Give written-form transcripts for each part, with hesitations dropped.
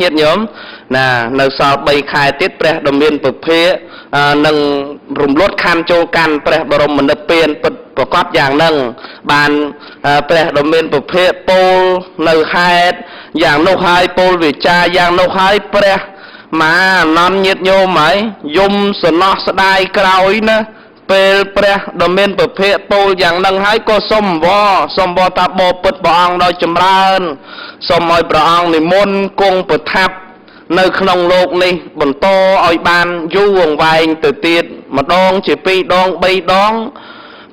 nhiệt nhóm là nơi sau bay khai tiết pre đồng biên bậc phê nâng rùng lốt khăn châu can pre brom mình được biên bậc quát dạng nâng bàn pre đồng biên bậc phê pol nơi hai dạng nô hai pol vì cha dạng nô hai pre mà non nhiệt nhôm mấy dùng sờ nó sờ đai cao ý nè pe pre đồng biên bậc phê pol dạng nâng hai có sôm bò ta bò bật bò ăn đôi chấm ran sôm mồi bò ăn thì môn cung bật tháp nơi khung lục này bẩn to oi ban du vòng vài từ tiền mà đong chỉ pi đong bay đong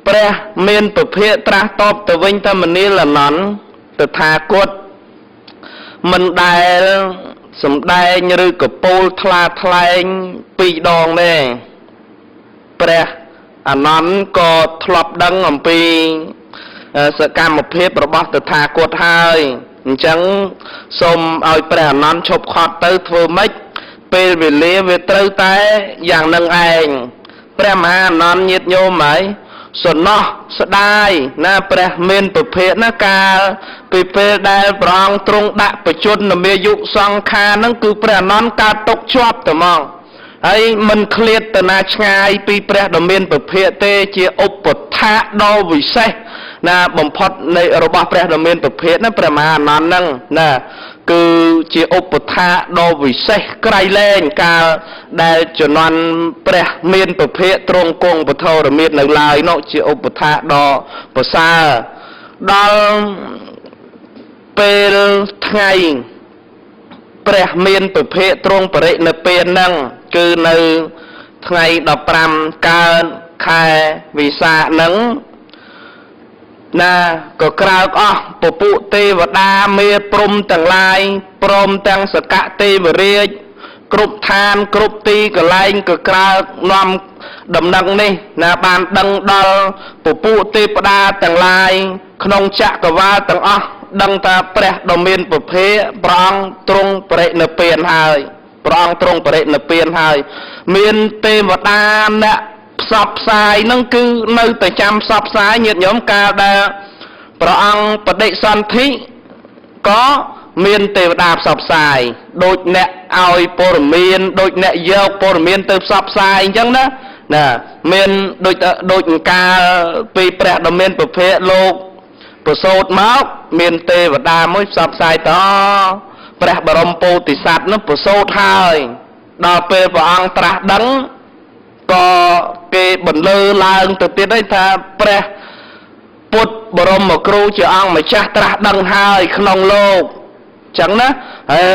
pre miền bậc phê tra top từ vinh ta mình đi là nón từ thà cốt mình đại sầm đại như cái pol thla thay pi đong này pre nón có thọp đăng ở pi sự cam một phép rồi bắt từ thà cốt hai chẳng xôm ao pre nón chụp khót tới thưa mấy pe về lê về tới tay dạng nâng anh pre mà nón nhiệt nhô mấy sườn nó sườn đai na pre miền bậc phê na ca pe đai brong trung đã bạch chun là mê dụ sang kha nâng cứ pre nón ca tốc chóp từ mong ấy mình khliệt từ na ngay pi pre đồng miền bậc phê tê chia ốp bột thạ đo vì say na bầm phật này ở bao pre đồng miền bậc phê na pre mà nón nâng na cứ chia ốp bột thạ đo vì say cày lên ca đại chuẩn non pre miền bậc phê trung cung bậc thâu đồng miền này lại nó chia ốp bột thạ đo bậc xa đo pe ngày pre miền bậc phê trung pre nợ tiền nâng cứ nơi ngày đọc ram ca khai vì xa nắng na có crowd bộ phụ tê và đa mê prom tầng lai prom tầng sạc cả tê và riêng cụp than cụp tì cả lai cả crowd nom đầm nâng này na bàn đăng đo bộ phụ tê và đa tầng lai không chạ cả va tầng đăng ta pre đồng miền bộ phê brong trung pre nợ tiền hai prong trung bệ nợ tiền hai miền tây và đa nè sập sai nâng cứ nơi tại chăm sập sai nhiệt nhóm ca đa prong bệ san thí có miền tây và đa sập sai đôi nè ao por miền đôi nè dâu por miền từ sập sai chẳng đó nè miền đôi ca pi pre đồng miền bậc phê lô bờ sốt máu miền tây và đa mới sập sai đó pre brom po tị sát nó bổ sốt hai đào pe và ăn tra đắng có cái bẩn lơ lang từ tiết đấy tha pre put brom mà kêu cho ăn mà cha tra đắng hai không lô chẳng đó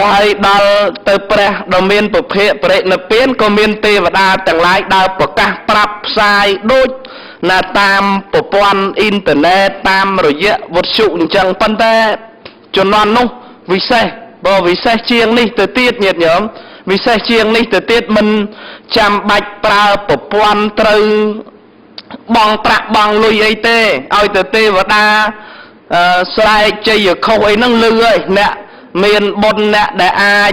hay đào từ pre đồng miền bậc hệ pre nợ biến có miền tây và đa chẳng lại đào bậc các prap sai đôi là tam bộ quan internet tam rồi dễ vật dụng chẳng phân thế cho non nung vì sao bởi vì xe chiêng này từ tiết nhiệt nhóm vì xe chiêng này từ tiết mình chăm bạch pra bột quan trừ bằng trạc bằng lùi ấy tê ôi từ tê và đa xoay chơi ở khâu ấy nâng lư ơi nè miền bồn nè để ai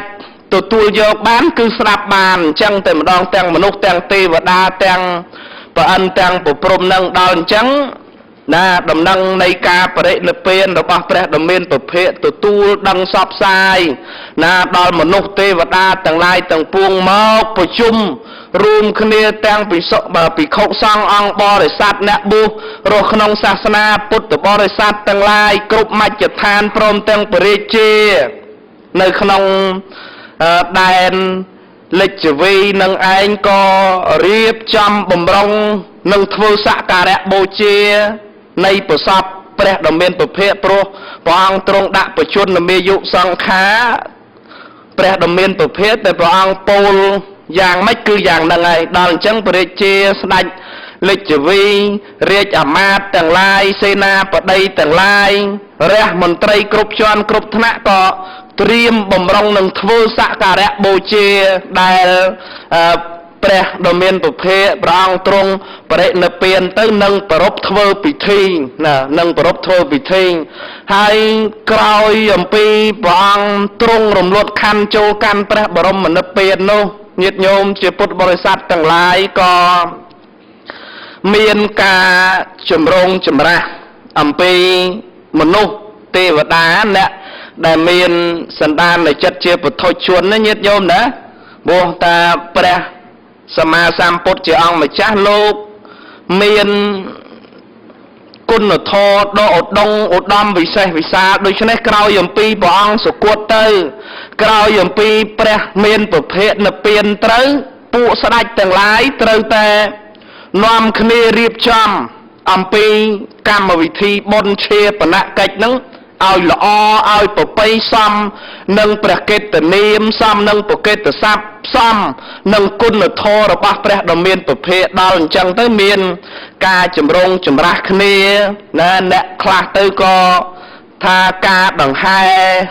tụi tôi vô bán cứ sạp bàn chẳng từ một đòn tăng một nút tăng tê và đa tăng và ăn tăng bộ prom nâng đòn trắng na đầm nâng này ca bệ nợ tiền rồi bao pre đầm miền bậc hệ tụi tu đăng sập sai na đòi một nút tê và đa tầng lai tầng puông máu bồi chung room khné tăng bị sợ bà bị khâu sang ăn bò để sát nè bu rồi không sa na put từ bò để sát tầng lai cướp mạch chật than prom tầng bể chê nơi không đèn lịch vi nâng anh có riệp trăm bầm rong nâng thưa xạ cà rẽ bồ chê nay bổ sập pre đồng miền bậc hệ pro bang trung đã bổ chun là mê dụ sang khá pre đồng miền bậc hệ để bang pol dạng mấy cứ dạng là ngày đòn trắng pre chê sạch lịch vi riết amat tầng lai sena ở đây tầng lai re mình tây cướp chọn cướp thạ có triêm bầm rong nâng thưa xạ cà rẽ bồ chê đại pre đồng miền bậc hệ bang trung bệ nợ tiền tới nâng prop thơ bị thi nè nâng prop thơ bị thi hai còi ẩm pi bang trung rồng luật khăn châu can pre brom mà nợ tiền nô nhiệt nhôm chỉ put bồi sát tầng lái có miền ca chấm rong chấm ra ẩm pi manu tê và đá nè ដែលមានសន្តាននៃចិត្តជាពុទ្ធជនណាញាតិញោមណាព្រោះតាព្រះសម្មាសម្ពុទ្ធជាអង្គម្ចាស់លោកមានគុណធម៌ដ៏ឧត្តមវិសេសវិសាលដូច្នេះក្រោយអំពីព្រះអង្គសុគតទៅក្រោយអំពីព្រះមានប្រភេទនិព្វានត្រូវពួកស្ដេចទាំងឡាយត្រូវតែនាំគ្នារៀបចំអំពីកម្មវិធីបុណ្យឈាបនកិច្ចហ្នឹងឲ្យល្អឲ្យប្រពៃសមនឹងព្រះកិត្តិនាមសមនឹងប្រកិត្តិស័ព្ទសមនឹងគុណធម៌របស់ព្រះដ៏មានពភេដល់អញ្ចឹងទៅមានការចម្រុងចម្រាស់គ្នាណាអ្នកខ្លះទៅក៏ថាការដង្ហែ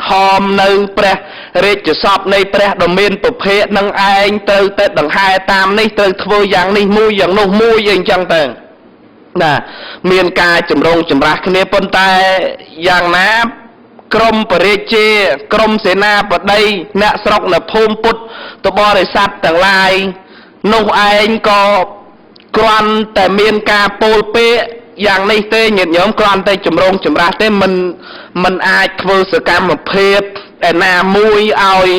ហោមនៅព្រះរាជសពនៃព្រះដ៏មានពភេនឹងឯងត្រូវតែដង្ហែតាមនេះត្រូវធ្វើយ៉ាងនេះមួយយ៉ាងនោះមួយអីអញ្ចឹងទៅណាមានការចម្រុងចម្រាស់គ្នាប៉ុន្តែយ៉ាងណាក្រមបរិជាក្រមសេនាបតីអ្នកស្រុកនៅភូមិពុទ្ធតបរិស័ទទាំងឡាយនោះឯងក៏គ្រាន់តែមានការពោលពេកយ៉ាងនេះទេញាតិញោមគ្រាន់តែចម្រុងចម្រាស់ទេមិនអាចធ្វើសកម្មភាពឯណាមួយឲ្យ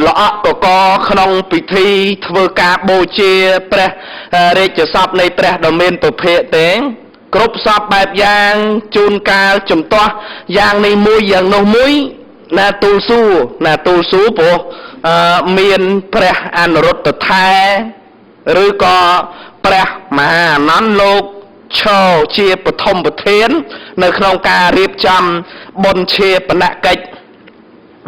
ល្អក់កកក្នុងពិធីធ្វើការបូជាព្រះរាជសពនៃព្រះដ៏មានពភៈទេគ្រប់សពបែបយ៉ាងជួនកាលជំទាស់យ៉ាងនេះមួយយ៉ាងនោះមួយណាទូលសួរព្រោះមានព្រះអនុរុទ្ធថែឬក៏ព្រះមហាអានន្ទលោកឈរជាបឋមប្រធាននៅក្នុងការរៀបចំបុណ្យឈាបនកិច្ច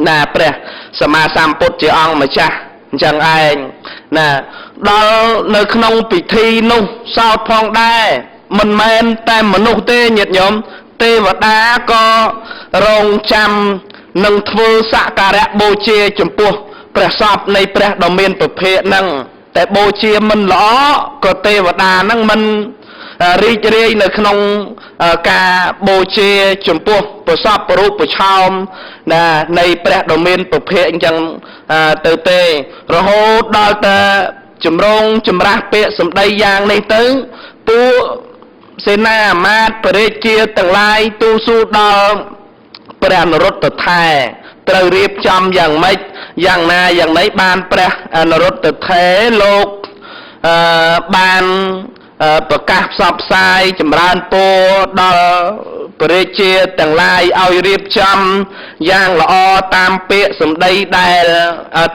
ណាព្រះសម្មាសម្ពុទ្ធជាអង្គម្ចាស់អញ្ចឹងឯងណាដល់នៅក្នុងពិធីនោះសោតផងដែរមិនមែនតែមនុស្សទេញាតិញោមទេវតាក៏រងចាំនឹងធ្វើសក្ការៈបូជាចំពោះព្រះសពនៃព្រះដ៏មានពភៈហ្នឹងតែបូជាមិនល្អក៏ទេវតាហ្នឹងមិនរីករាយនៅក្នុងការបូជាចំពោះប្រសពរូបប្រឆោមណានៃព្រះដ៏មានពភៈអញ្ចឹងទៅទេរហូតដល់តែចម្រុងចម្រាស់ពាក្យសម្ដីយ៉ាងនេះទៅពួកសេនាអាមាត្យបរិជាទាំងឡាយទូសួរដល់ព្រះអនុរុទ្ធថែត្រូវរៀបចំយ៉ាងម៉េចយ៉ាងណាយ៉ាងណីបានព្រះអនុរុទ្ធថែលោកបានប្រកាសផ្សព្វផ្សាយចម្រើនពរដល់ព្រះរាជាទាំងឡាយឲ្យរៀបចំយ៉ាងល្អតាមពាក្យសម្ដីដែល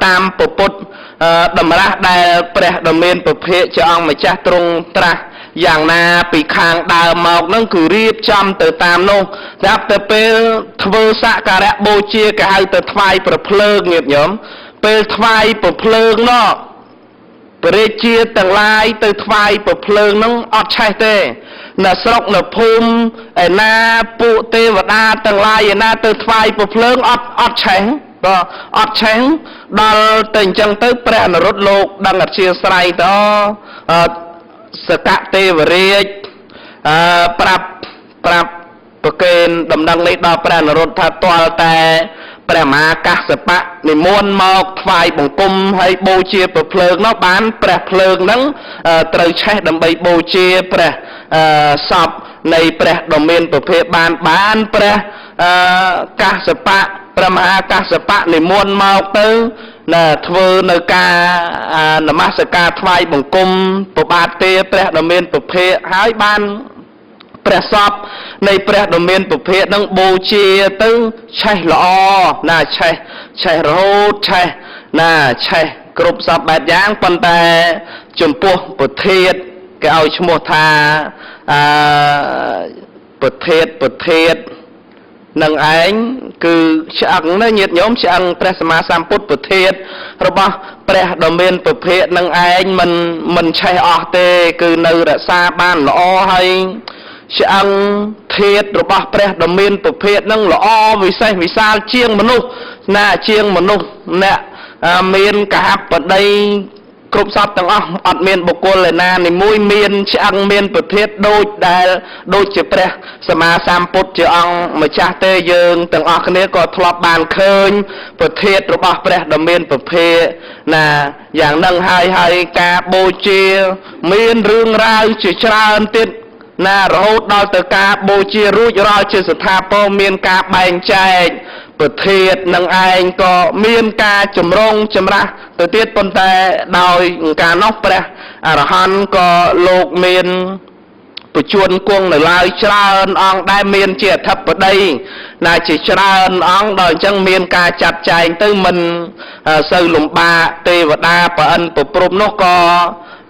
តាមពុទ្ធតម្រាស់ដែលព្រះដ៏មានពភៈជាអង្គម្ចាស់ទ្រង់ត្រាស់យ៉ាងណាពីខាងដើមមកនឹងគឺរៀបចំទៅតាមនោះចាប់ទៅពេលធ្វើសក្ការៈបូជាគេហៅទៅថ្វាយប្រភ្លើងញាតិញោមពេលថ្វាយប្រភ្លើងនោះព្រះរាជាទាំងឡាយទៅថ្វាយប្រភ្លើងនោះអត់ឆេះទេនៅស្រុកនៅភូមិឯណាពួកទេវតាទាំងឡាយឯណាទៅថ្វាយប្រភ្លើងអត់ឆេះក៏អត់ឆេះដល់តែអញ្ចឹងទៅព្រះអនុរុទ្ធលោកដឹងអធិស្ឋានទៅសកទេវរាជប្រាប់ប្រកេនដំណឹងនេះដល់ព្រះអនុរុទ្ធថាទាល់តែព្រះមហាកាសបៈនិមន្តមកថ្វាយបង្គំហើយបូជាព្រះភ្លើងនោះបានព្រះភ្លើងហ្នឹងត្រូវឆេះដើម្បីបូជាព្រះសពនៃព្រះដ៏មានពភៈបានព្រះកាសបៈព្រះមហាកាសបៈនិមន្តមកទៅណាធ្វើនៅការនមស្ការថ្វាយបង្គំប្របាទទេព្រះដ៏មានពភៈហើយបានព្រះសពនៃព្រះដ៏មានពភៈនឹងបូជាទៅឆេះល្អណាឆេះរហូតឆេះណាឆេះគ្រប់សពបែបយ៉ាងប៉ុន្តែចំពោះពុទ្ធិតគេឲ្យឈ្មោះថាពុទ្ធិតនឹងឯងគឺឆ្អឹងណាញាតិញោមឆ្អឹងព្រះសម្មាសម្ពុទ្ធពុទ្ធិតរបស់ព្រះដ៏មានពភៈនឹងឯងមិនឆេះអស់ទេគឺនៅរក្សាបានល្អហើយឆ្អឹងធាតុរបស់ព្រះដ៏មានពភៈនឹងល្អវិសេសវិសាលជាងមនុស្សណាជាងមនុស្សអ្នកមានកហបតីគ្រប់សពទាំងអស់អត់មានបុគ្គលឯណានីមួយមានឆ្អឹងមានប្រភេទដូចជាព្រះសម្មាសម្ពុទ្ធជាអង្គម្ចាស់ទេយើងទាំងអស់គ្នាក៏ធ្លាប់បានឃើញប្រភេទរបស់ព្រះដ៏មានពភៈណាយ៉ាងនឹងហើយការបូជាមានរឿងរ៉ាវជាច្រើនទៀត ណារហូតដល់ទៅការបូជារួចរាល់ជាស្ថាពរមានការបែងចែកប្រធាននឹងឯងក៏មានការចម្រុងចម្រាស់ទៅទៀតប៉ុន្តែដោយការនោះព្រះអរហន្តក៏លោកមានប្រជញ្ញគង់នៅឡើយច្រើនអង្គដែលមានជាអធិបតីណាជាច្រើនអង្គដល់អញ្ចឹងមានការចាត់ចែងទៅមិនសូវលំបាកទេវតាប្រអិនប្រព្រំនោះក៏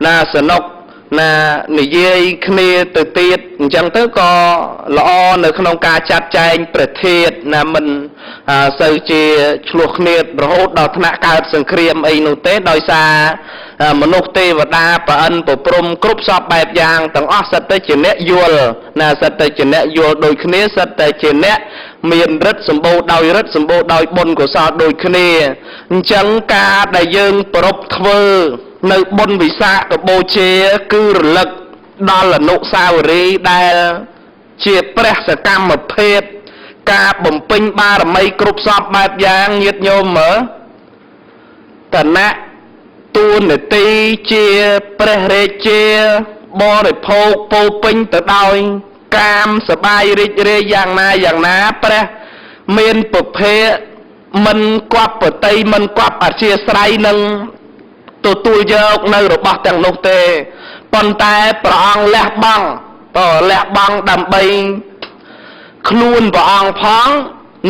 ណាសនុកណានិយាយគ្នាទៅទៀតអញ្ចឹងទៅក៏ល្អនៅក្នុងការចាត់ចែងប្រធានណាមិនសូវជាឆ្លោះគ្នារហូតដល់ថ្នាក់កើតសង្គ្រាមអីនោះទេដោយសារមនុស្សទេវតាប្រអិនប្រព្រំគ្រប់សពបែបយ៉ាងទាំងអស់សិតតែជាអ្នកយល់ណាសិតតែជាអ្នកយល់ដូចគ្នាសិតតែជាអ្នកមានរិទ្ធសម្បូរដោយរិទ្ធសម្បូរដោយបុណ្យកុសលដូចគ្នាអញ្ចឹងការដែលយើងប្រពធ្វើនៅបុណ្យវិសាខបូជាគឺរលឹកដល់អនុស្សាវរីយ៍ដែលជាព្រះសកម្មភាពការបំពេញបារមីគ្រប់សពបែបយ៉ាងញាតិញោមមើលតណៈតួនាទីជាព្រះរាជាបរិភោគពោពេញទៅដោយកាមសបាយរីករាយយ៉ាងណាព្រះមានពុភេមិនគប់បតីមិនគប់អធិស្រ័យនឹងទទួលយកនៅរបស់ទាំងនោះទេប៉ុន្តែព្រះអង្គលះបង់ដើម្បីខ្លួនព្រះអង្គផង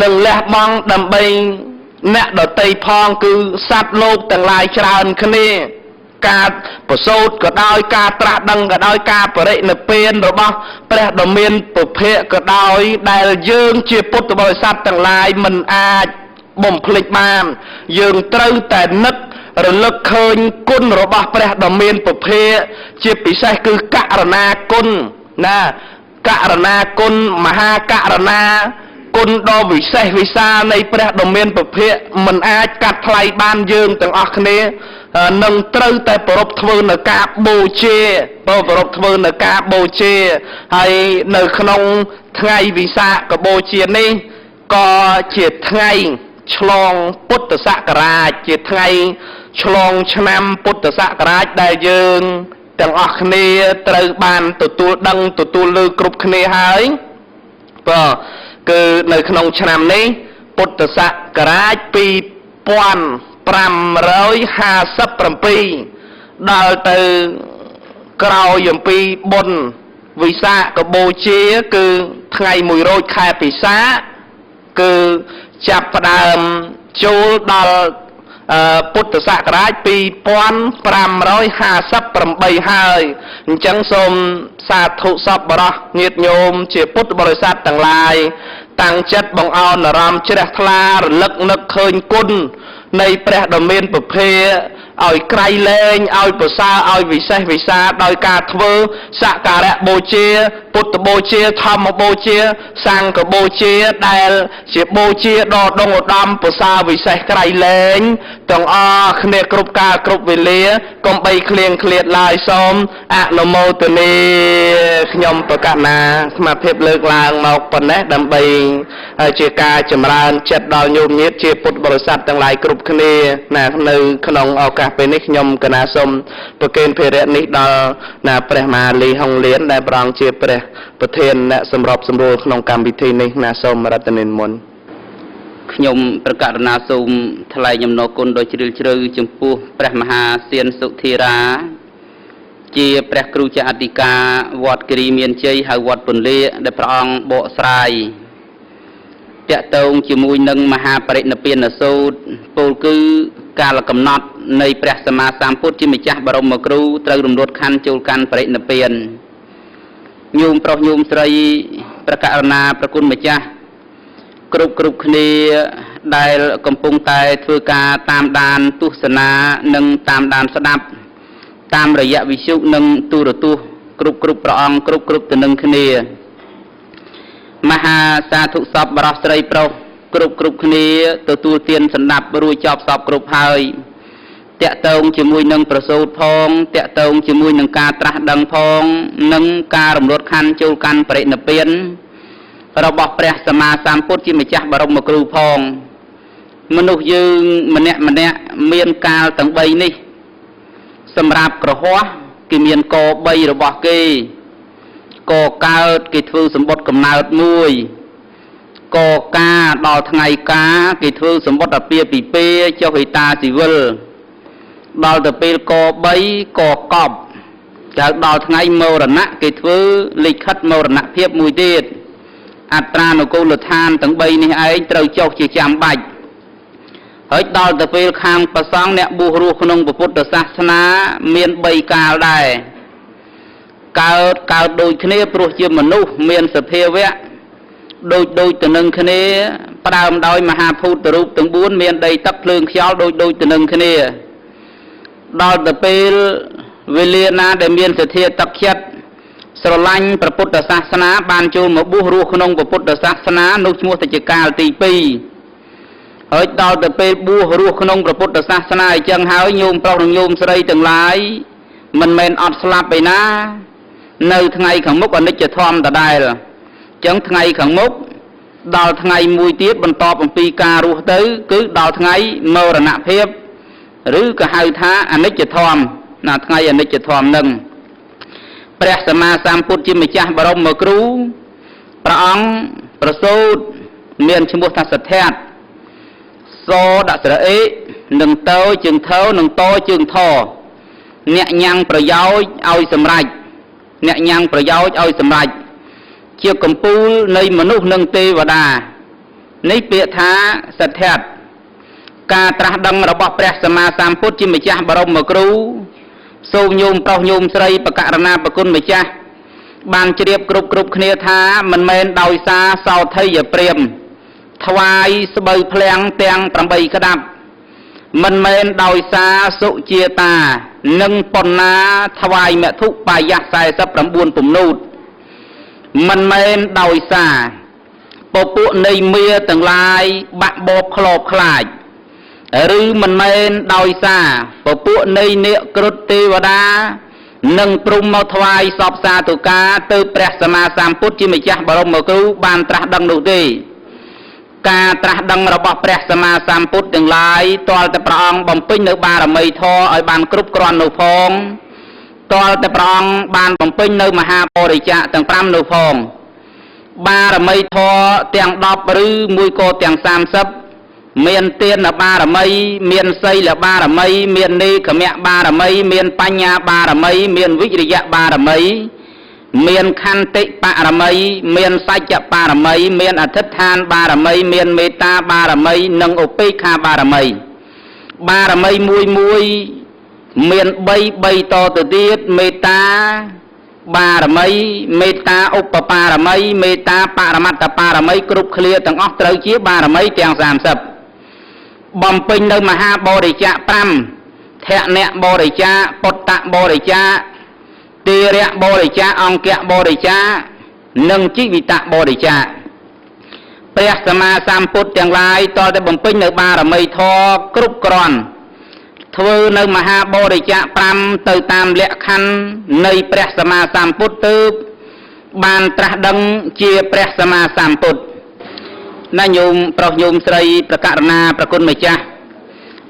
និងលះបង់ដើម្បីអ្នកដតីផងគឺសត្វលោកទាំងឡាយច្រើនគ្នាការប្រសូតក៏ដោយការត្រាស់ដឹងក៏ដោយការបរិនិព្វានរបស់ព្រះដ៏មានពុភៈក៏ដោយដែលយើងជាពុទ្ធបរិស័ទទាំងឡាយមិនអាចបំភ្លេចបានយើងត្រូវតែនឹករលឹកឃើញគុណរបស់ព្រះដ៏មានពុភៈជាពិសេសគឺករណាគុណណាករណាគុណមហាករណាគុណដ៏វិសេសវិសាលនៃព្រះដ៏មានពុភៈមិនអាចកាត់ថ្លៃបានយើងទាំងអស់គ្នានឹងត្រូវតែប្រពធ្វើនៅការបូជាប្រពធ្វើនៅការបូជាហើយនៅក្នុងថ្ងៃវិសាខបូជានេះក៏ជាថ្ងៃឆ្លងពុទ្ធសករាជជាថ្ងៃឆ្លងឆ្នាំពុទ្ធសករាជដែលយើងទាំងអស់គ្នាត្រូវបានទទួលដឹងទទួលលើគ្រប់គ្នាហើយគឺនៅក្នុងឆ្នាំនេះពុទ្ធសករាជ2557ដល់ទៅក្រោយអំពីបុណ្យវិសាខបូជាគឺថ្ងៃ1រោចខែពិសាខគឺចាប់ផ្ដើមចូលដល់ពុទ្ធសករាជ2558ហើយអញ្ចឹងសូមសាធុសប្បុរសញាតិញោមជាពុទ្ធបរិស័ទទាំងឡាយតាំងចិត្តបង្អោនអារម្មណ៍ជ្រះថ្លារលឹកនឹកឃើញគុណនៃព្រះដ៏មានពុភៈឲ្យក្រៃលែងឲ្យប្រសើរឲ្យវិសេសវិសាលដោយការធ្វើសក្ការៈបូជាពុទ្ធបូជាធម្មបូជាសង្ឃបូជាដែលជាបូជាដ៏ដងឧត្តមប្រសើរវិសេសក្រៃលែងទាំងអស់គ្នាគ្រប់កាលគ្រប់វេលាកុំបីឃ្លៀងឃ្លាតឡើយសូមអនុមោទនាខ្ញុំប្រកាសណាស្មារតីលើកឡើងមកប៉ុណ្ណេះដើម្បីជាការចម្រើនចិត្តដល់ញោមញាតិជាពុទ្ធបរិស័ទទាំងឡាយគ្រប់គ្នាណានៅក្នុងឱកាសពេលនេះខ្ញុំកណាសូមប្រគេនភារៈនេះដល់ណាព្រះមហាលីហុងលៀនដែលប្រងជាព្រះប្រធានអ្នកសម្របសម្រួលក្នុងកម្មវិធីនេះណាសូមរតនានុមន្តខ្ញុំប្រកាសណាសូមថ្លែងអំណរគុណដ៏ជ្រាលជ្រៅចំពោះព្រះមហាសៀនសុធិរាជាព្រះគ្រូចាស់អធិការវត្តគិរីមានជ័យហៅវត្តពន្លាដែលព្រះអង្គបកស្រាយតាក់ទងជាមួយនឹងមហាបរិនិព្វានសូត្រពោលគឺកាលកំណត់នៃព្រះសម្មាសម្ពុទ្ធជាម្ចាស់បរមគ្រូត្រូវរំលត់ខណ្ឌចូលកាន់បរិនិព្វានញោមប្រុសញោមស្រីប្រកាសណាប្រគុណម្ចាស់គ្រប់គ្នាដែលកំពុងតែធ្វើការតាមដានទស្សនានិងតាមដានស្ដាប់តាមរយៈវិទ្យុនិងទូរទស្សន៍គ្រប់ព្រះអង្គគ្រប់ទៅនឹងគ្នាមហាសាធុសពបរោះស្រីប្រុសគ្រប់គ្នាទទួលទានសម្ដាប់រួចចប់សពគ្រប់ហើយតាក់ទងជាមួយនឹងប្រសូតផងតាក់ទងជាមួយនឹងការត្រាស់ដឹងផងនិងការរំលត់ខណ្ឌចូលកាន់បរិនិព្វានរបស់ព្រះសម្មាសម្ពុទ្ធជាម្ចាស់បរមគ្រូផងមនុស្សយើងម្នាក់មានកាលទាំង3នេះសម្រាប់ក្រហោះគេមានក3របស់គេក កកើតគេធ្វើសម្បត្តិកំណើតមួយកកាដល់ថ្ងៃកាគេធ្វើសម្បត្តិអាពាហ៍ពិពាហ៍ចុះហេតាស៊ីវិលដល់ទៅពេលក3កកប់ចៅដល់ថ្ងៃមរណៈគេធ្វើលិខិតមរណភាពមួយទៀតអត្រានុកូលដ្ឋានទាំង3នេះឯងត្រូវចុះជាចាំបាច់ហើយដល់ទៅពេលខាងប្រសង់អ្នកបួសរស់ក្នុងពុទ្ធសាសនាមាន3កាលដែរកើតដូចគ្នាព្រោះជាមនុស្សមានសភាវៈដូចទៅនឹងគ្នាផ្ដើមដោយមហាភូតរូបទាំង4មានដីទឹកភ្លើងខ្យល់ដូចទៅនឹងគ្នាដល់ទៅពេលវេលាណាដែលមានសទ្ធាទឹកចិត្តស្រឡាញ់ព្រះពុទ្ធសាសនាបានចូលមកបួសរស់ក្នុងព្រះពុទ្ធសាសនានោះឈ្មោះទៅជាកាលទី2ហើយដល់ទៅពេលបួសរស់ក្នុងព្រះពុទ្ធសាសនាអញ្ចឹងហើយញោមប្រុសនិងញោមស្រីទាំងឡាយមិនមែនអត់ស្លាប់ឯណានៅថ្ងៃខាងមុខអនិច្ចធម៌ដដែលអញ្ចឹងថ្ងៃខាងមុខដល់ថ្ងៃមួយទៀតបន្តអំពីការរស់ទៅគឺដល់ថ្ងៃមរណភាពឬក៏ហៅថាអនិច្ចធម៌ណាថ្ងៃអនិច្ចធម៌នឹងព្រះសម្មាសម្ពុទ្ធជាម្ចាស់បរមគ្រូព្រះអង្គប្រសូតមានឈ្មោះថាសទ្ធៈសដាក់ស្រអេនឹងតោជើងថោនឹងតជើងថអ្នកញ៉ាំងប្រយោជន៍ឲ្យសម្រេចអ្នកញ៉ាំងប្រយោជន៍ឲ្យសម្រេចជាកំពូលនៃមនុស្សនិងទេវតានេះពាក្យថាសទ្ធៈការត្រាស់ដឹងរបស់ព្រះសម្មាសម្ពុទ្ធជាម្ចាស់បរមគ្រូសូមញោមប្រុសញោមស្រីបកករណាប្រគុណម្ចាស់បានជ្រាបគ្រប់គ្នាថាមិនមែនដោយសារសោធិយព្រាមថ្វាយស្បូវភ្លាំងទាំង8ក្តាប់មិនមែនដោយសារសុជាតានិងបណ្ណាថ្វាយមធុបាយៈ49ពំនូតមិនមែនដោយសារពពួកនៃមាទាំងឡាយបាក់បបខ្លោបខ្លាចឬមិនមែនដោយសារពពួកនៃនាគគ្រុឌទេវតានិងព្រំមកថ្វាយសពសាធុការទៅព្រះសម្មាសម្ពុទ្ធជាម្ចាស់បរមគ្រូបានត្រាស់ដឹងនោះទេការត្រាស់ដឹងរបស់ព្រះសម្មាសម្ពុទ្ធទាំងឡាយទាល់តែព្រះអង្គបំពេញនៅបារមីធម៌ឲ្យបានគ្រប់គ្រាន់នោះផងទាល់តែព្រះអង្គបានបំពេញនៅមហាបរិច្ចាគទាំង5នោះផងបារមីធម៌ទាំង10ឬមួយក៏ទាំង30មានទានបារមីមានសីលបារមីមាននេកមៈបារមីមានបញ្ញាបារមីមានវិរិយៈបារមីមានខន្តិបរមីមានសច្ចបារមីមានអធិដ្ឋានបារមីមានមេត្តាបារមីនិងឧបេក្ខាបារមីបារមីមួយមាន3តទៅទៀតមេត្តាបារមីមេត្តាឧបបារមីមេត្តាបរមត្តបារមីគ្រប់ឃ្លាទាំងអស់ត្រូវជាបារមីទាំង30បំពេញនៅមហាបរិច្ចាគ5ធនៈបរិច្ចាគពុទ្ធបរិច្ចាគទារៈបរិច្ចាគអង្គៈបរិច្ចាគនិងជីវិតបរិច្ចាគព្រះសម្មាសម្ពុទ្ធទាំងឡាយតតែបំពេញនៅបារមីធម៌គ្រប់គ្រាន់ធ្វើនៅមហាបរិច្ចាគ5ទៅតាមលក្ខខណ្ឌនៃព្រះសម្មាសម្ពុទ្ធទើបបានត្រាស់ដឹងជាព្រះសម្មាសម្ពុទ្ធណាញោមប្រុសញោមស្រីប្រកករណាប្រគុណម្ចាស់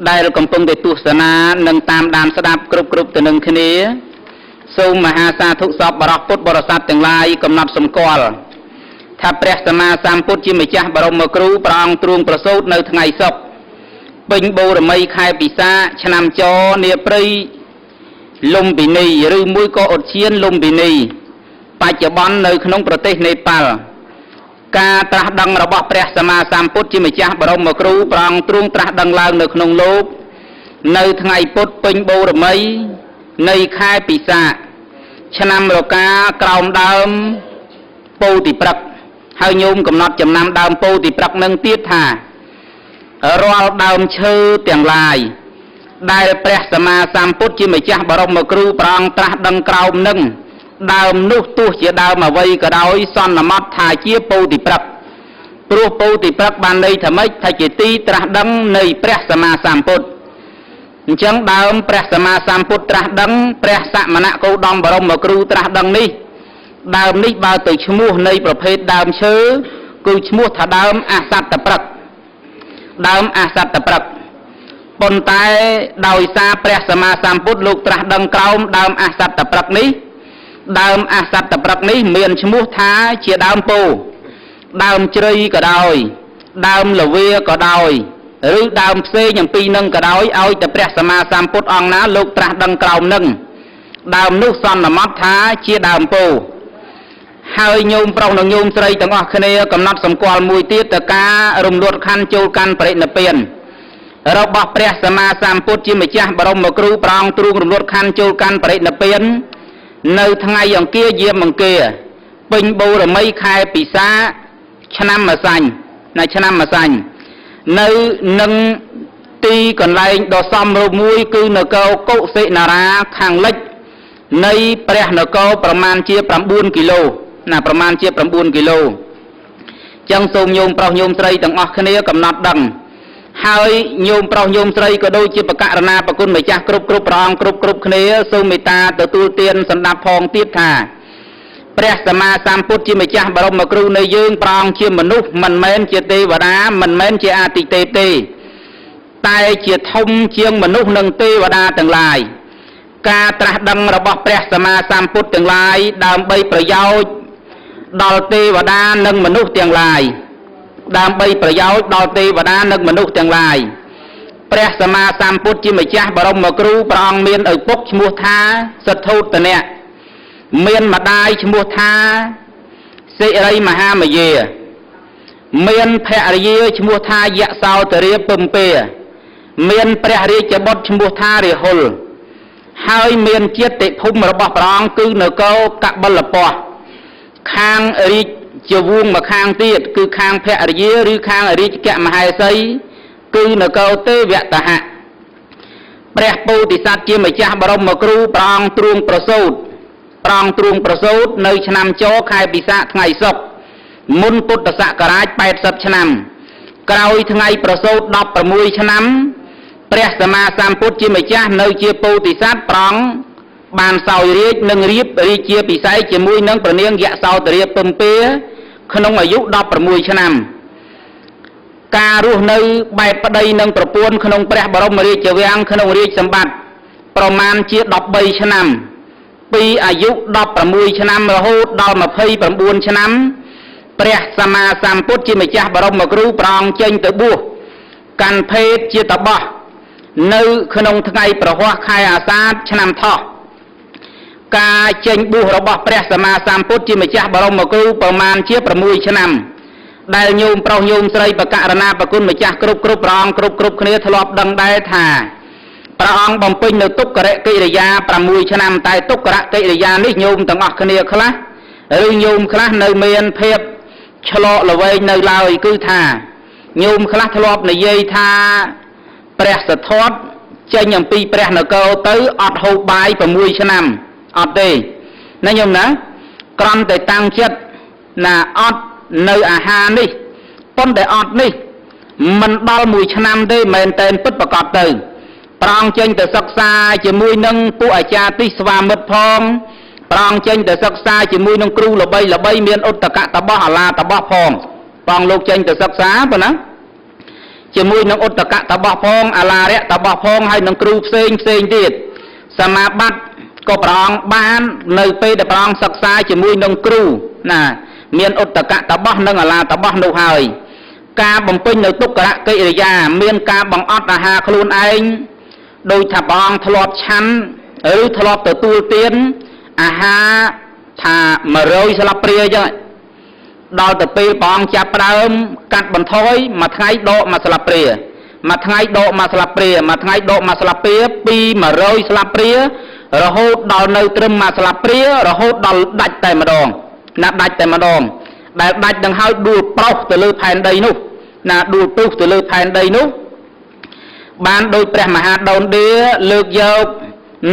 ដែលកំពុងតែទស្សនានិងតាមដានស្ដាប់គ្រប់ទៅនឹងគ្នាសូមមហាសាធុសពបរិសុទ្ធពុទ្ធបរិស័ទទាំងឡាយកំណត់សម្គាល់ថាព្រះសម្មាសម្ពុទ្ធជាម្ចាស់បរមគ្រូព្រះអង្គទ្រង់ប្រសូតនៅថ្ងៃសុក្រពេញបូរមីខែពិសាឆ្នាំចនាព្រៃលំពិនីឬមួយក៏ឧទ្យានលំពិនីបច្ចុប្បន្ននៅក្នុងប្រទេសនេប៉ាល់ការត្រាស់ដឹងរបស់ព្រះសម្មាសម្ពុទ្ធជាម្ចាស់បរមគ្រូព្រះអង្គទ្រង់ត្រាស់ដឹងឡើងនៅក្នុងលោកនៅថ្ងៃពុធពេញបូរមីនៃខែពិសាឆ្នាំរកាក្រោមដើមពោធិព្រឹក្សហើយញោមកំណត់ចំណាំដើមពោធិព្រឹក្សនឹងទៀតថារាល់ដើមឈើទាំងឡាយដែលព្រះសម្មាសម្ពុទ្ធជាម្ចាស់បរមគ្រូព្រះអង្គត្រាស់ដឹងក្រោមនឹងដើមនោះទោះជាដើមអ្វីក៏ដោយសន្មតថាជាពោធិព្រឹក្សព្រោះពោធិព្រឹក្សបានន័យថាម៉េចថាជាទីត្រាស់ដឹងនៃព្រះសម្មាសម្ពុទ្ធអញ្ចឹងដើមព្រះសម្មាសម្ពុទ្ធត្រាស់ដឹងព្រះសមណគោតមបរមគ្រូត្រាស់ដឹងនេះដើមនេះបើទៅឈ្មោះនៃប្រភេទដើមឈើគឺឈ្មោះថាដើមអសត្តព្រឹក្សដើមអសត្តព្រឹក្សប៉ុន្តែដោយសារព្រះសម្មាសម្ពុទ្ធលោកត្រាស់ដឹងក្រោមដើមអសត្តព្រឹក្សនេះ ដើមអសត្តប្រឹកនេះមានឈ្មោះថាជាដើមពោដើមជ្រៃក៏ដោយដើមលវាក៏ដោយឬដើមផ្សេងអំពីនឹងក៏ដោយឲ្យតែព្រះសម្មាសម្ពុទ្ធអង្គណាលោកត្រាស់ដឹងក្រោមនឹងដើមនោះសន្មតថាជាដើមពោហើយញោមប្រុសនិងញោមស្រីទាំងអស់គ្នាកំណត់សម្គាល់មួយទៀតទៅការរំលត់ខណ្ឌចូលកាន់បរិនិព្វានរបស់ព្រះសម្មាសម្ពុទ្ធជាម្ចាស់បរមគ្រូព្រះអង្គទ្រង់រំលត់ខណ្ឌចូលកាន់បរិនិព្វាននៅថ្ងៃអង្គារយាមអង្គារពេញបូរមីខែពិសាឆ្នាំម្សាញ់ឆ្នាំម្សាញ់នៅនឹងទីកន្លែងដ៏សមរម្យមួយគឺនគរកុសិនារាខាងលិចនៃព្រះនគរប្រមាណជា9គីឡូប្រមាណជា9គីឡូចឹងសូមញោមប្រុសញោមស្រីទាំងអស់គ្នាកំណត់ដឹងហើយញោមប្រុសញោមស្រីក៏ដូចជាបកករណាប្រគុណម្ចាស់គ្រប់ព្រះអង្គគ្រប់គ្នាសូមមេត្តាទទួលទានសម្ដាប់ផងទៀតថាព្រះសម្មាសម្ពុទ្ធជាម្ចាស់បរមគ្រូនៃយើងព្រះអង្គជាមនុស្សមិនមែនជាទេវតាមិនមែនជាអាទិទេពទេតែជាធំជាងមនុស្សនិងទេវតាទាំងឡាយការត្រាស់ដឹងរបស់ព្រះសម្មាសម្ពុទ្ធទាំងឡាយដើម្បីប្រយោជន៍ដល់ទេវតានិងមនុស្សទាំងឡាយដើម្បីប្រយោជន៍ដល់ទេវតានិងមនុស្សទាំងឡាយព្រះសម្មាសម្ពុទ្ធជាម្ចាស់បរមគ្រូព្រះអង្គមានឪពុកឈ្មោះថាសទ្ធោទនៈមានម្ដាយឈ្មោះថាសិរីមហាមយាមានភរិយាឈ្មោះថាយសោទរាពំពេមានព្រះរាជបុត្រឈ្មោះថារាហុលហើយមានជាតិភូមិរបស់ព្រះអង្គគឺនគរកបិលពស្តុខាងរាជវង្សម្ខាងទៀតគឺខាងភរិយាឬខាងរាជកមហេសីគឺនគរទេវតហៈព្រះពោធិសត្វជាម្ចាស់បរមគ្រូព្រះអង្គទ្រង់ប្រសូតនៅឆ្នាំចខែពិសាខថ្ងៃសុក្រមុនពុទ្ធសករាជ80ឆ្នាំក្រោយថ្ងៃប្រសូត16ឆ្នាំព្រះសម្មាសម្ពុទ្ធជាម្ចាស់នៅជាពោធិសត្វព្រះអង្គបានសោយរាជនិងរៀបរាជាពិសេសជាមួយនឹងព្រះនាងយសោទរាពំពេក្នុងអាយុ16ឆ្នាំការរស់នៅបែបប្តីនិងប្រពន្ធក្នុងព្រះបរមរាជវាំងក្នុងរាជសម្បត្តិប្រមាណជា13ឆ្នាំពីអាយុ16ឆ្នាំរហូតដល់29ឆ្នាំព្រះសម្មាសម្ពុទ្ធជាម្ចាស់បរមគ្រូព្រះអង្គចេញទៅបួសកាន់ភេទជាតបោះនៅក្នុងថ្ងៃប្រហ័សខែអាសាឍឆ្នាំថោះការចេញបួសរបស់ព្រះសម្មាសម្ពុទ្ធជាម្ចាស់បរមគ្រូប្រមាណជា6ឆ្នាំដែលញោមប្រុសញោមស្រីបកករណាប្រគុណម្ចាស់គ្រប់ព្រះអង្គគ្រប់គ្នាធ្លាប់ដឹងដែរថាព្រះអង្គបំពេញនៅទុក្ករកិរិយា6ឆ្នាំតែទុក្ករកិរិយានេះញោមទាំងអស់គ្នាខ្លះឬញោមខ្លះនៅមានភាពឆ្លកល្វែងនៅឡើយគឺថាញោមខ្លះធ្លាប់និយាយថាព្រះសទ្ធត្ថចេញអំពីព្រះនគរទៅអត់ហូបបាយ6ឆ្នាំអត់ទេណាញោមណាគ្រាន់តែតាំងចិត្តណាអត់នៅអាហារនេះប៉ុន្តែអត់នេះមិនដល់1ឆ្នាំទេមែនតែនពិតប្រកបទៅព្រះអង្គចេញទៅសិក្សាជាមួយនឹងពួកអាចារ្យទិស្វាមិត្តផងព្រះអង្គចេញទៅសិក្សាជាមួយនឹងគ្រូល្បីមានឧត្តកតបោះអាឡាតបោះផងព្រះអង្គលោកចេញទៅសិក្សាប៉ុណ្ណាជាមួយនឹងឧត្តកតបោះផងអាឡារៈតបោះផងហើយនឹងគ្រូផ្សេងទៀតសមាបត្តិក៏ព្រះអង្គបាននៅពេលដែលព្រះអង្គសិក្សាជាមួយនឹងគ្រូណាមានឧត្តកតបោះនិងអាឡាតបោះនោះហើយការបំពេញនៅទុក្ករកិរិយាមានការបង្អត់អាហារខ្លួនឯងដោយថាព្រះអង្គធ្លាប់ឆាន់ឬធ្លាប់ទទួលទានអាហារថា100ស្លាបព្រាអញ្ចឹងដល់ទៅពេលព្រះអង្គចាប់ផ្ដើមកាត់បន្ថយមួយថ្ងៃដក1ស្លាបព្រាមួយថ្ងៃដក1ស្លាបព្រាមួយថ្ងៃដក1ស្លាបព្រាពី100ស្លាបព្រារហូតដល់នៅត្រឹម1ស្លាបព្រារហូតដល់ដាច់តែម្ដងណាដាច់តែម្ដងដែលដាច់នឹងហើយដួលប្រុសទៅលើផែនដីនោះណាដួលពុះទៅលើផែនដីនោះបានដោយព្រះមហាដូនឌាលើកយក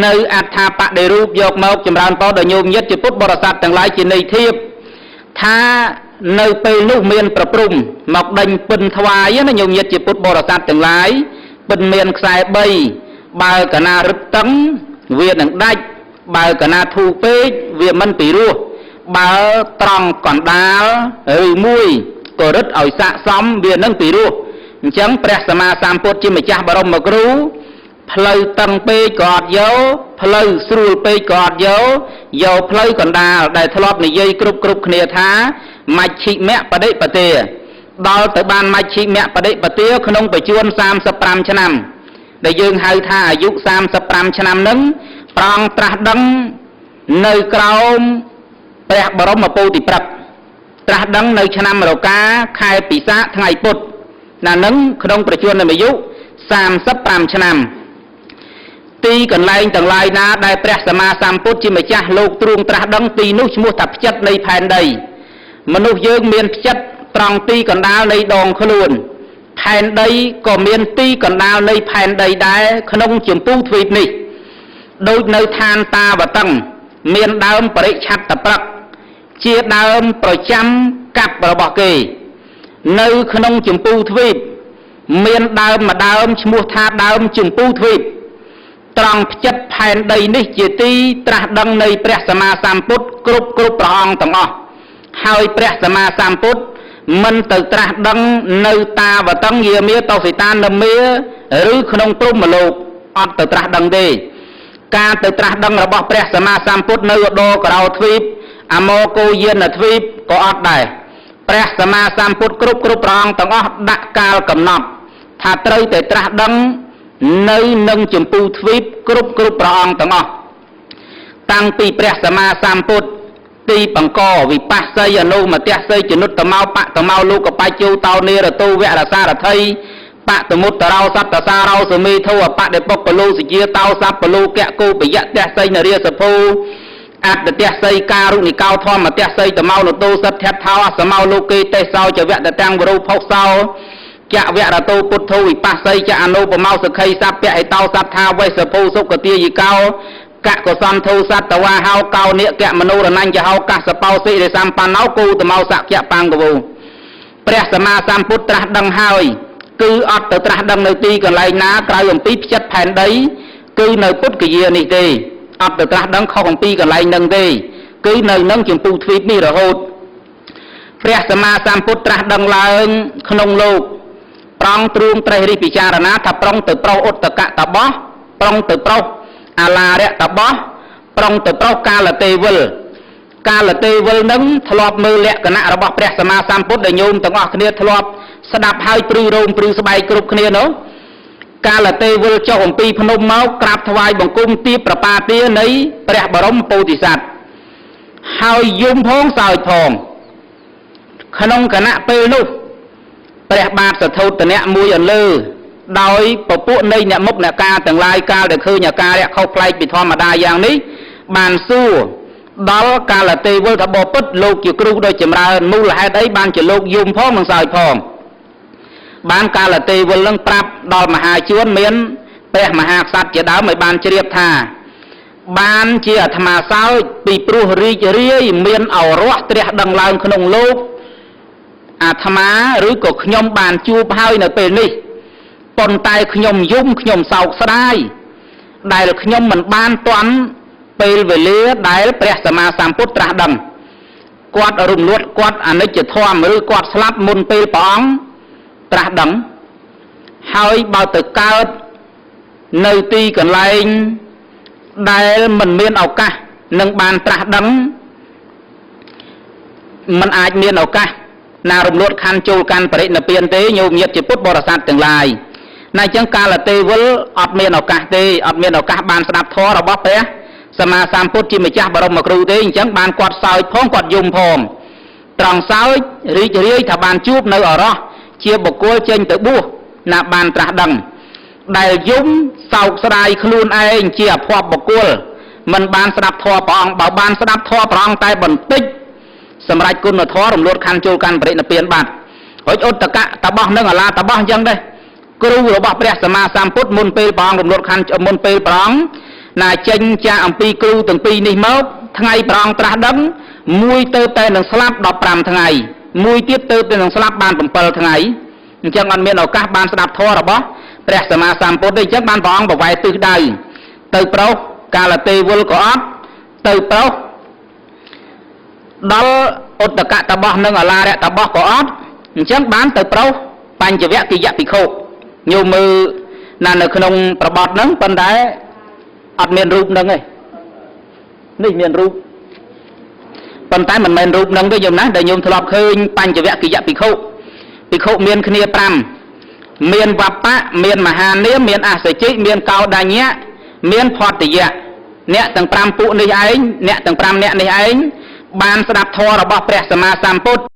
នៅអដ្ឋាបដិរូបយកមកចម្រើនពរដល់ញោមញាតិជាពុទ្ធបរិស័ទទាំងឡាយជាន័យធៀបថានៅពេលនោះមានប្រព្រំមកដេញពិនថ្វាយណាញោមញាតិជាពុទ្ធបរិស័ទទាំងឡាយពិនមានខ្សែ3បើកណារឹតតឹងវានឹងដាច់បើកណាធូរពេកវាមិនពីរោះបើត្រង់កណ្ដាលឬមួយក៏រឹតឲ្យស័កសមវានឹងពីរោះអញ្ចឹងព្រះសម្មាសម្ពុទ្ធជាម្ចាស់បរមគ្រូ ផ្លូវតឹងពេកក៏អត់យកផ្លូវស្រួលពេកក៏អត់យកផ្លូវកណ្ដាលដែលធ្លាប់និយាយគ្រប់គ្នាថាមជ្ឈិមបដិបទាដល់ទៅបានមជ្ឈិមបដិបទាក្នុងបច្ចុប្បន្ន35ឆ្នាំដែលយើងហៅថាអាយុ35ឆ្នាំហ្នឹងព្រះអង្គត្រាស់ដឹងនៅក្រោមព្រះបរមពោធិព្រឹក្សត្រាស់ដឹងនៅឆ្នាំរកាខែពិសាខថ្ងៃពុធណានឹងក្នុងប្រជជនអាយុ35ឆ្នាំទីកន្លែងទាំងឡាយណាដែលព្រះសម្មាសម្ពុទ្ធជាម្ចាស់លោកទ្រង់ត្រាស់ដឹងទីនោះឈ្មោះថាផ្ចិតនៃផែនដីមនុស្សយើងមានផ្ចិតត្រង់ទីកណ្ដាលនៃដងខ្លួនផែនដីក៏មានទីកណ្ដាលនៃផែនដីដែរក្នុងចម្ពោះទ្វីបនេះដូចនៅឋានតាវតឹងមានដើមបរិច្ឆត្តព្រឹក្សជាដើមប្រចាំកាប់របស់គេនៅក្នុងចម្ពោះទ្វីបមានដើមមួយដើមឈ្មោះថាដើមចម្ពោះទ្វីបត្រង់ផ្ចិតផែនដីនេះជាទីត្រាស់ដឹងនៃព្រះសម្មាសម្ពុទ្ធគ្រប់ព្រះអង្គទាំងអស់ហើយព្រះសម្មាសម្ពុទ្ធមិនទៅត្រាស់ដឹងនៅតាវតឹងយាមាតោសិតានមាឬក្នុងព្រហ្មលោកអត់ទៅត្រាស់ដឹងទេការទៅត្រាស់ដឹងរបស់ព្រះសម្មាសម្ពុទ្ធនៅឧត្តរករោទ្វីបអមោកោយានទ្វីបក៏អត់ដែរព្រះសម្មាសម្ពុទ្ធគ្រប់ព្រះអង្គទាំងអស់ដាក់កាលកំណត់ថាត្រូវតែត្រាស់ដឹងនៅនឹងចម្ពោះទ្វីបគ្រប់ព្រះអង្គទាំងអស់តាំងពីព្រះសម្មាសម្ពុទ្ធទីបង្កវិបស្សីអនុមតសីចនុត្តមោបតមោលោកបច្ចុតោនេរតោវរសារថីបតមុត្តរោសត្តសារោសមេធោអបដិបុកលោសជាតោសัพពលោកៈគោបយៈទសីនរាសភោអត្តទសីការុនិកោធម្មទសីតមោលតោសទ្ធថោអសមោលោកេទេសោចវៈតតាំងវរូភោសោចវរតោពុទ្ធោវិបស្សីចអនុបមោសខីសព្យអេតោសត្ថាវេសភោសុគតិយិកោកកសន្ធោសតវ៉ាហោកោនិកៈមនោរណញ្ញហោកសបោសិរិសម្បណ្ណោគូតមោសក្យបង្កវោព្រះសម្មាសម្ពុទ្ធត្រាស់ដឹងហើយគឺអត់ទៅត្រាស់ដឹងនៅទីកន្លែងណាក្រៅអំពីផ្ចិតផែនដីគឺនៅពុទ្ធគយានេះទេអត់ទៅត្រាស់ដឹងខុសអំពីកន្លែងនឹងទេគឺនៅនឹងចម្ពោះទ្វីបនេះរហូតព្រះសម្មាសម្ពុទ្ធត្រាស់ដឹងឡើងក្នុងលោកប្រងទ្រូងត្រេះរិះពិចារណាថាប្រងទៅប្រុសឧត្តកតបោះប្រងទៅប្រុសអាឡារៈតបោះប្រងទៅប្រុសកាលទេវលនឹងធ្លាប់មើលលក្ខណៈរបស់ព្រះសម្មាសម្ពុទ្ធដែលញោមទាំងអស់គ្នាធ្លាប់ស្ដាប់ហើយព្រឺរោមព្រឺស្បែកគ្រប់គ្នានោះកាលទេវលចុះអំពីភ្នំមកក្រាបថ្វាយបង្គំទីប្របាទានៃព្រះបរមពោធិសត្វហើយយំផងសើចផងក្នុងគណៈពេលនោះព្រះបាទសទ្ធោទនៈមួយអន្លើដោយពពួកនៃអ្នកមុខអ្នកការទាំងឡាយកាលដែលឃើញអាការៈខុសប្លែកពីធម្មតាយ៉ាងនេះបានសួរដល់កាលទេវលថាបពុតលោកជាគ្រូដោយចម្រើនមូលហេតុអីបានជាលោកយំផងនិងសើចផងបានកាលទេវលនឹងប្រាប់ដល់មហាជនមានព្រះមហាក្សត្រជាដើមឲ្យបានជ្រាបថាបានជាអាត្មាសើចពីព្រោះរីករាយមានឱរសត្រាស់ដឹងឡើងក្នុងលោកអាត្មាឬក៏ខ្ញុំបានជួបហើយនៅពេលនេះប៉ុន្តែខ្ញុំយំខ្ញុំសោកស្ដាយដែលខ្ញុំមិនបានទាន់ពេលវេលាដែលព្រះសម្មាសម្ពុទ្ធត្រាស់ដឹងគាត់រំលត់គាត់អនិច្ចធម៌ឬគាត់ស្លាប់មុនពេលព្រះអង្គត្រាស់ដឹងហើយបើទៅកើតនៅទីកន្លែងដែលមិនមានឱកាសនឹងបានត្រាស់ដឹងมันអាចមានឱកាសណារំលត់ខណ្ឌចូលកាន់បរិនិព្វានទេញោមញាតិជាពុទ្ធបរិស័ទទាំងឡាយណាអញ្ចឹងកាលទេវលអត់មានឱកាសទេអត់មានឱកាសបានស្ដាប់ធម៌របស់ព្រះសម្មាសម្ពុទ្ធជាម្ចាស់បរមគ្រូទេអញ្ចឹងបានគាត់សើចផងគាត់យំផងត្រង់សើចរីករាយថាបានជួបនៅអរោះជាបុគ្គលចេញទៅបួសណាបានត្រាស់ដឹងដែលយំសោកស្ដាយខ្លួនឯងជាអភ័ព្វបុគ្គលមិនបានស្ដាប់ធម៌ព្រះអង្គបើបានស្ដាប់ធម៌ព្រះអង្គតែបន្តិចសម្រាប់គុណធម៌រំលត់ខណ្ឌចូលកាន់បរិនិព្វានបាត់រួចឧត្តកតបោះនឹងអាឡាតបោះអញ្ចឹងដែរគ្រូរបស់ព្រះសម្មាសម្ពុទ្ធមុនពេលព្រះអង្គរំលត់ខណ្ឌមុនពេលព្រះអង្គណាចេញចាអំពីគ្រូទាំងពីរនេះមកថ្ងៃព្រះអង្គត្រាស់ដឹងមួយទៅតែនឹងស្លាប់15ថ្ងៃមួយទៀតទៅតែនឹងស្លាប់បាន7ថ្ងៃអញ្ចឹងអត់មានឱកាសបានស្ដាប់ធម៌របស់ព្រះសម្មាសម្ពុទ្ធទេអញ្ចឹងបានព្រះអង្គបវែទិសដៅទៅប្រុសកាលទេវលក៏អត់ទៅប្រុសដល់ឧត្តកតបោះនិងអាឡារៈតបោះក៏អត់អញ្ចឹងបានទៅប្រុសបញ្ចវគិយភិក្ខុញោមមើល ណានៅក្នុងប្របត់ហ្នឹងប៉ុន្តែអត់មានរូបហ្នឹងទេនេះមានរូបប៉ុន្តែមិនមែនរូបហ្នឹងទេយមណាដែលញោមធ្លាប់ឃើញបញ្ចវគិយភិក្ខុមានគ្នា5មានវបៈមានមហានាមមានអសជិមានកោដញ្ញៈមានផតយៈអ្នកទាំង5ពួកនេះឯងអ្នកទាំង5អ្នកនេះឯងបានស្ដាប់ធម៌របស់ព្រះសម្មាសម្ពុទ្ធ